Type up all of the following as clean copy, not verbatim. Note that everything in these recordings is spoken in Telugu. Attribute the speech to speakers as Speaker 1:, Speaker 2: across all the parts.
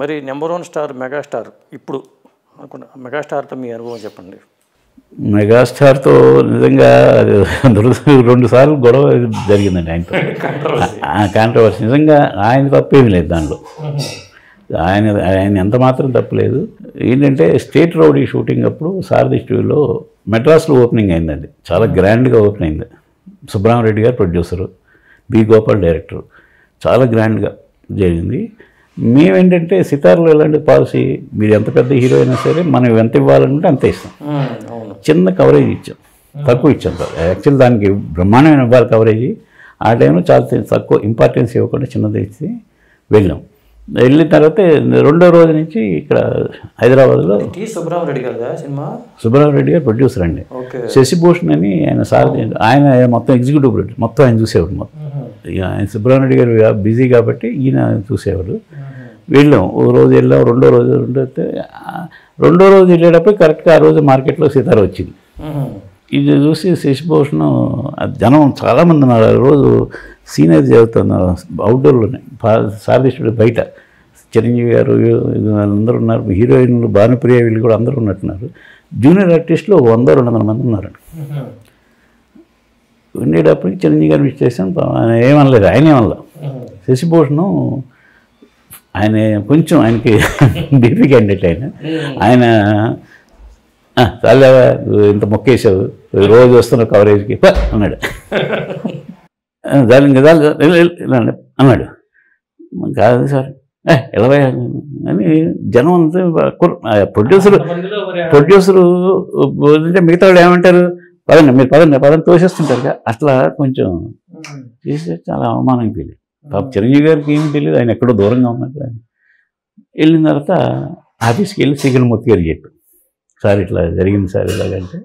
Speaker 1: మరి నెంబర్ 1 స్టార్ మెగాస్టార్ ఇప్పుడు అనుకున్న మెగాస్టార్తో మీ అనుభవం చెప్పండి.
Speaker 2: మెగాస్టార్తో నిజంగా 2 సార్లు గొడవ జరిగిందండి ఆయనతో. కాంట్రవర్సీ. నిజంగా ఆయన తప్పేమీ లేదు దాంట్లో. ఆయన ఎంత మాత్రం తప్పలేదు. ఏంటంటే స్టేట్ రౌడీ షూటింగ్ అప్పుడు సారథి స్టూడియోలో మెడ్రాస్లో ఓపెనింగ్ అయిందండి. చాలా గ్రాండ్గా ఓపెన్ అయింది. సుబ్రహ్మరెడ్డి గారు ప్రొడ్యూసరు, బి గోపాల్ డైరెక్టర్. చాలా గ్రాండ్గా జరిగింది. మేమేంటంటే సితార్లో ఎలాంటి పాలసీ, మీరు ఎంత పెద్ద హీరో అయినా సరే మనం ఎంత ఇవ్వాలనుకుంటే అంత ఇస్తాం. చిన్న కవరేజ్ ఇచ్చాం, తక్కువ ఇచ్చాం. యాక్చువల్ దానికి బ్రహ్మాండమైన ఇవ్వాలి కవరేజ్. ఆ టైంలో చాలా తక్కువ ఇంపార్టెన్స్ ఇవ్వకుండా చిన్నది ఇచ్చి వెళ్ళాం. వెళ్ళిన తర్వాత 2వ రోజు నుంచి ఇక్కడ హైదరాబాద్లో సుబ్రహ్మరెడ్డి గారు ప్రొడ్యూసర్ అండి. శశిభూషణ్ అని ఆయన సారథి, ఆయన మొత్తం ఎగ్జిక్యూటివ్ ప్రొడ్యూసర్, మొత్తం ఆయన చూసేవాడు. మొత్తం ఆయన సుబ్రహ్మరెడ్డి గారు బిజీ కాబట్టి ఈయన చూసేవాడు. వెళ్ళాం, ఓ రోజు వెళ్ళాం. 2వ రోజు వెళ్ళేటప్పుడు కరెక్ట్గా ఆ రోజు మార్కెట్లో సితార వచ్చింది. ఇది చూసి శశిభూషణ్ జనం చాలామంది ఉన్నారు. ఆ రోజు సీనియర్ చదువుతున్నారు అవుట్డోర్లోనే, సారథి స్టూడియో బయట. చిరంజీవి గారు అందరూ ఉన్నారు, హీరోయిన్లు భానుప్రియ వీళ్ళు కూడా అందరూ ఉన్నట్టున్నారు. జూనియర్ ఆర్టిస్టులు 100-200 మంది ఉన్నారు. ఉండేటప్పటికి చిరంజీవి గారిని విష్ చేశాను. ఏమనలేదు, ఆయన ఏమనలా. శశిభూషణ్ ఆయన కొంచెం ఆయనకి బీపీ క్యాండిడేట్ ఆయన చాలేవా ఇంత మొక్కేసావు, రోజు వస్తున్న కవరేజ్కి అన్నాడు. అన్నాడు. కాదు సార్ ఎలవై అని జనం అంతా. ప్రొడ్యూసరు అంటే మిగతా వాళ్ళు ఏమంటారు, మీరు పదండి తోసేస్తుంటారు కదా, అట్లా కొంచెం చేస్తే చాలా అవమానం ఫీల్. పాప చిరంజీవి గారికి ఏమి తెలియదు, ఆయన ఎక్కడో దూరంగా ఉన్నట్టు. ఆయన వెళ్ళిన తర్వాత ఆఫీస్కి వెళ్ళి శ్రీకృష్ణమూర్తి గారికి చెప్పారు, సార్ ఇట్లా జరిగింది సార్ ఇలాగంటే.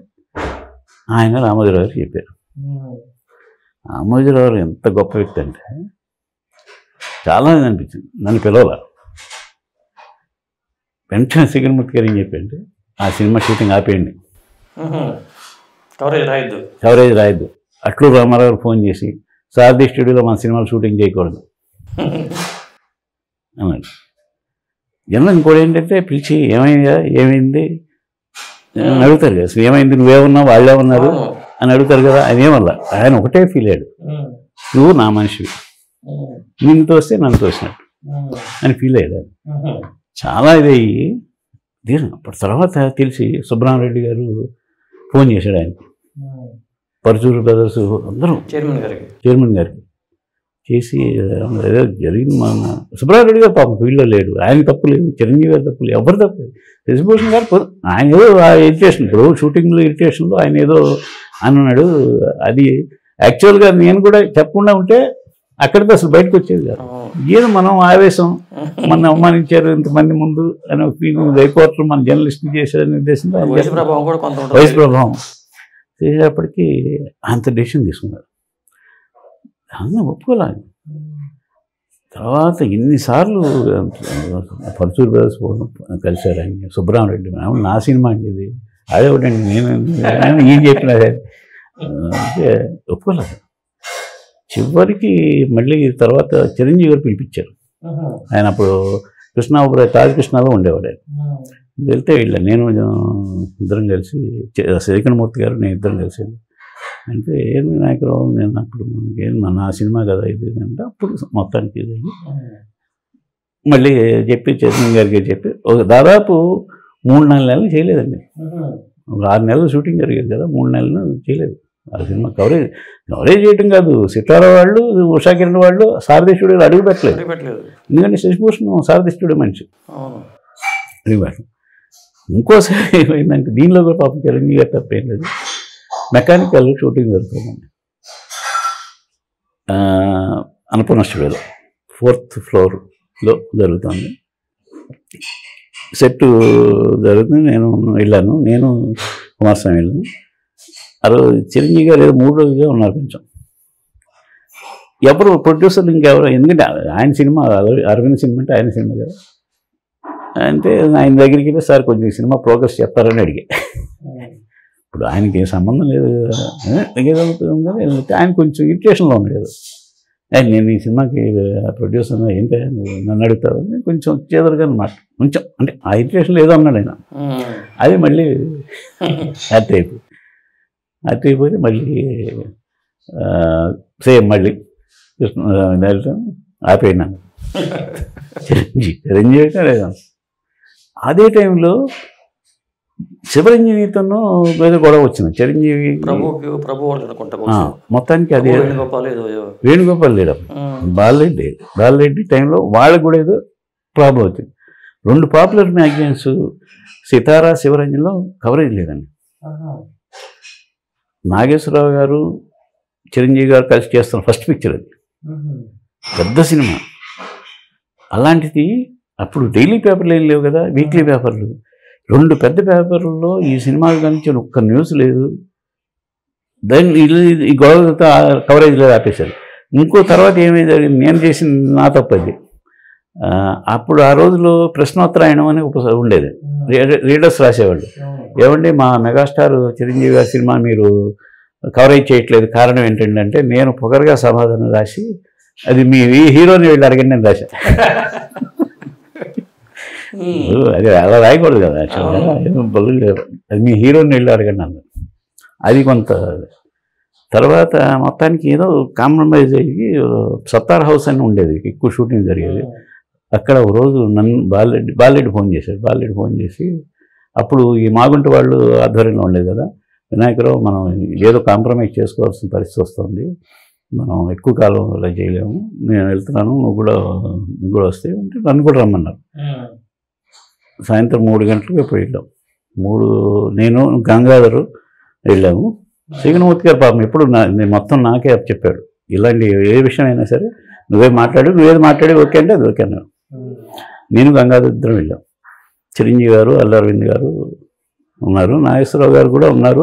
Speaker 2: ఆయన రామోజీరావు గారికి చెప్పారు. రామోజీరావు గారు ఎంత గొప్ప వ్యక్తి అంటే చాలా అనిపించింది. నన్ను పిలవాల వెంటనే శ్రీకృష్ణమూర్తి గారు ఏం చెప్పంటే, ఆ సినిమా షూటింగ్ ఆపేయండి, కవరేజ్ రాయద్దు. అట్లు రామారావు గారు ఫోన్ చేసి, సారథి స్టూడియోలో మన సినిమాలు షూటింగ్ చేయకూడదు అన్నాడు. జనం ఇంకోటి ఏంటంటే పిలిచి ఏమైంది అని అడుగుతారు కదా, అసలు ఏమైంది, నువ్వేమన్నావు వాళ్ళే ఉన్నారు అని అడుగుతారు కదా. ఆయన ఏమల్లా, ఆయన ఒకటే ఫీల్ అయ్యాడు, నువ్వు నా మనిషివి, నిన్ను తోస్తే నన్ను తోసినట్టు అని ఫీల్ అయ్యాడు. చాలా ఇదయ్యి అప్పటి తర్వాత తెలిసి సుబ్రహ్మరెడ్డి గారు ఫోన్ చేశాడు ఆయనకి, పరుచూరు బ్రదర్స్ అందరూ చైర్మన్ గారికి చేసి ఏదో జరిగింది. మన సుబ్రహ్మరెడ్డి గారు పాపం ఫీల్డ్లో లేడు, ఆయన తప్పు లేదు, చిరంజీవి గారు తప్పు లేదు, ఎవరు తప్పు లేదు. శశిభూషణ్ గారు ఆయన ఏదో ఆ ఇరిటేషన్, ఇప్పుడు షూటింగ్లో ఇరిటేషన్లో ఆయన ఏదో అన్నాడు. అది యాక్చువల్గా నేను కూడా చెప్పకుండా ఉంటే అక్కడితో అసలు బయటకు వచ్చేది కాదు. ఏదో మనం ఆవేశం, మన అవమానించారు ఇంతమంది ముందు అని ఫీలింగ్, రిపోర్టర్ మన జర్నలిస్ట్ని చేశారనే ఉద్దేశంతో వయసు ప్రభావం చేసేటప్పటికీ అంత డెసిషన్ తీసుకున్నాడు. అన్నీ ఒప్పుకోలేదు. తర్వాత ఇన్నిసార్లు పరుచూరు బ్రదర్స్ కలిశారు ఆయన, సుబ్రహ్మరెడ్డి నా సినిమా అండి ఇది, అదే ఒకటండి నేను ఏం చెప్పినా అంటే ఒప్పుకోలేదు. చివరికి మళ్ళీ తర్వాత చిరంజీవి గారు పిలిపించారు. ఆయన అప్పుడు కృష్ణాపురం తాజకృష్ణలో ఉండేవాడు. ఆయన వెళ్తే వెళ్ళాను, నేను ఇద్దరం కలిసి, శ్రీకృష్ణమూర్తి గారు నేను ఇద్దరం కలిసి. అంటే ఏమి నాయకురావు, నేను అప్పుడు నా సినిమా కదా ఇది అంటే అప్పుడు మొత్తానికి ఇది మళ్ళీ చెప్పి చైర్మన్ గారికి చెప్పి దాదాపు 3-4 నెలలు చేయలేదండి. ఒక 6 నెలలు షూటింగ్ జరిగేది కదా, 3 నెలలు చేయలేదు. ఆ సినిమా కవరేజ్ చేయడం కాదు, సితారా వాళ్ళు, ఉషా కిరణ్ వాళ్ళు సారథి స్టూడియోలో అడుగు పెట్టలేదు. ఎందుకంటే శశిభూషణ్ సారథి స్టూడియో మనిషి అడుగు పెట్టలేదు. ఇంకోసారి ఏమైందంటే దీనిలో కూడా పాపం చిరంజీవి గారు తప్పేం లేదు. మెకానికల్ షూటింగ్ జరుగుతుందండి అన్నపూర్ణ స్టూడియోలో, 4th ఫ్లోర్లో జరుగుతుంది. సెట్ జరుగుతుంది. నేను వెళ్ళాను, నేను కుమారస్వామి వెళ్ళాను. ఆ రోజు చిరంజీవి గారు ఏదో 3 రోజులుగా ఉన్నారు. కొంచెం ఎవరు ప్రొడ్యూసర్లు ఇంకెవరు, ఎందుకంటే ఆయన సినిమా అరవింద్ సినిమా అంటే ఆయన సినిమా కదా. అంటే ఆయన దగ్గరికి వెళ్ళి, సార్ కొంచెం సినిమా ప్రోగ్రెస్ చెప్తారని అడిగా. ఇప్పుడు ఆయనకి ఏ సంబంధం లేదు, ఏదవుతుంది కానీ ఆయన కొంచెం ఇరిటేషన్లో ఉన్నాడు. నేను ఈ సినిమాకి ప్రొడ్యూసర్ ఏంటంటే నువ్వు నన్ను అడుగుతావు కొంచెం చేదరుగా అనమాట, కొంచెం అంటే ఆ ఇంట్రెషన్ ఏదో అన్నాడు ఆయన. అది మళ్ళీ హ్యాపీ అయిపోతే మళ్ళీ సేమ్ మళ్ళీ ఆపేయినాను. చిరంజీవి అయితే లేదా. అదే టైంలో శివరంజనితోనూ ఏదో గొడవ వచ్చింది. చిరంజీవి మొత్తానికి అదే వేణుగోపాల్ లేడు, బాలరెడ్డి టైంలో వాళ్ళకు కూడా ఏదో ప్రాబ్లం వచ్చింది. 2 పాపులర్ మ్యాగజైన్స్ సితారా శివరంజన్లో కవరేజ్ లేదండి. నాగేశ్వరరావు గారు చిరంజీవి గారు కలిసి చేస్తున్న ఫస్ట్ పిక్చర్ అది, పెద్ద సినిమా. అలాంటిది అప్పుడు డైలీ పేపర్లు ఏం లేవు కదా, వీక్లీ పేపర్లు. 2 పెద్ద పేపర్లలో ఈ సినిమా గురించి ఒక్క న్యూస్ లేదు. దాన్ని ఈ గొడవలతో కవరేజ్ లేదు, ఆపేశారు. ఇంకో తర్వాత ఏమైంది, నేను చేసిన నా తప్పది. అప్పుడు ఆ రోజులో ప్రశ్నోత్తరాయణం అని ఉండేది, రీడర్స్ రాసేవాళ్ళు. ఏమండి మా మెగాస్టార్ చిరంజీవి గారి సినిమా మీరు కవరేజ్ చేయట్లేదు, కారణం ఏంటంటే నేను పొగరుగా సమాధానం రాసి అది మీ హీరోని వెళ్ళి అడగండి నేను రాశాను. అది అలా రాయకూడదు కదా యాక్చువల్గా, అది మీ హీరోని వెళ్ళి అడగండి అన్నారు. అది కొంత తర్వాత మొత్తానికి ఏదో కాంప్రమైజ్ అయ్యి సత్తార్ హౌస్ అని ఉండేది, ఎక్కువ షూటింగ్ జరిగేది. అక్కడ ఒక రోజు నన్ను బాలరెడ్డి ఫోన్ చేశాడు. బాలరెడ్డి ఫోన్ చేసి అప్పుడు ఈ మాగుంట వాళ్ళు ఆధ్వర్యంలో ఉండేది కదా, వినాయకరావు మనం ఏదో కాంప్రమైజ్ చేసుకోవాల్సిన పరిస్థితి వస్తుంది, మనం ఎక్కువ కాలం అలా చేయలేము, నేను వెళ్తున్నాను నువ్వు కూడా వస్తే అంటే నన్ను కూడా రమ్మన్నారు. సాయంత్రం 3 గంటలకు పోయి వెళ్ళాం. నేను గంగాధరు వెళ్ళాము. శ్రీగణమూర్తి గారు పాపం ఎప్పుడు మొత్తం నాకే చెప్పాడు, ఇలాంటి ఏ విషయం అయినా సరే నువ్వేది మాట్లాడి ఓకే అంటే అది ఓకే అన్నాడు. నేను గంగాధర్ ఇద్దరం వెళ్ళాం. చిరంజీవి గారు, అల్లు అరవింద్ గారు ఉన్నారు, నాగేశ్వరరావు గారు కూడా ఉన్నారు.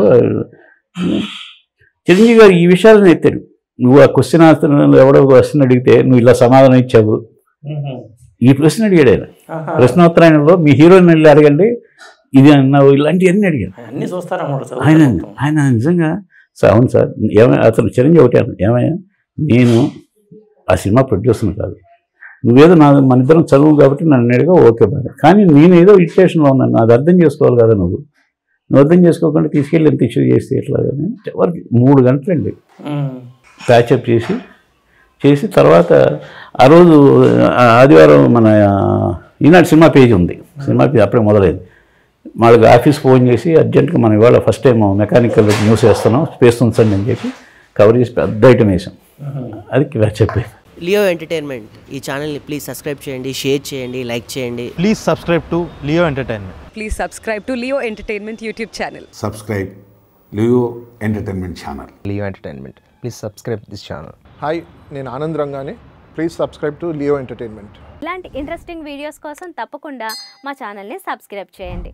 Speaker 2: చిరంజీవి గారు ఈ విషయాలను ఎత్తాడు. నువ్వు ఆ క్వశ్చన్ ఆన్సర్ ఎవడో క్వశ్చన్ అడిగితే నువ్వు ఇలా సమాధానం ఇచ్చావు, ఈ ప్రశ్న అడిగాడు ఆయన. ప్రశ్నోత్తరాయణంలో మీ హీరోని వెళ్ళి అడగండి ఇది అన్నావు, ఇలాంటివన్నీ అడిగాడు. ఆయన నిజంగా అవును సార్ అతను చిరంజీవి ఒకటే అన్నాడు, ఏమయ్యా నేను ఆ సినిమా ప్రొడ్యూసర్ కాదు, నువ్వేదో మన ఇద్దరం చదువు కాబట్టి నన్ను అడిగా ఓకే బాగా, కానీ నేను ఏదో ఇరిటేషన్లో ఉన్నాను, అది అర్థం చేసుకోవాలి కదా, నువ్వు అర్థం చేసుకోకుండా తీసుకెళ్ళి ఎంత ఇష్యూ చేస్తే ఎట్లా కానీ ఎవరికి 3 గంటలండి ప్యాచప్ చేసి తర్వాత ఆ రోజు ఆదివారం మన ఈనాడు సినిమా పేజ్ ఉంది, సినిమా పేజ్ అప్పుడే మొదలైంది. వాళ్ళకి ఆఫీస్ ఫోన్ చేసి అర్జెంట్గా మనం ఇవాళ ఫస్ట్ టైం మెకానికల్ న్యూస్ వేస్తున్నాం, స్పేస్ ఉంచండి అని చెప్పి కవర్ చేసి పెద్ద ఐటమ్ వేసాం. అది చెప్పేది.
Speaker 3: లియో ఎంటర్టైన్మెంట్ ఈ ఛానల్ని ప్లీజ్ సబ్స్క్రైబ్ చేయండి, షేర్ చేయండి, లైక్ చేయండి.
Speaker 4: Please subscribe to Leo entertainment.
Speaker 5: Please subscribe to Leo Entertainment YouTube channel.
Speaker 6: Subscribe Leo Entertainment channel.
Speaker 7: Leo Entertainment. Please subscribe this channel.
Speaker 8: Hi, నేను ఆనంద్ రంగానే. Please subscribe to Leo entertainment.
Speaker 9: ఇలాంటి ఇంట్రెస్టింగ్ వీడియోస్ కోసం తప్పకుండా మా ఛానల్ని సబ్స్క్రైబ్ చేయండి.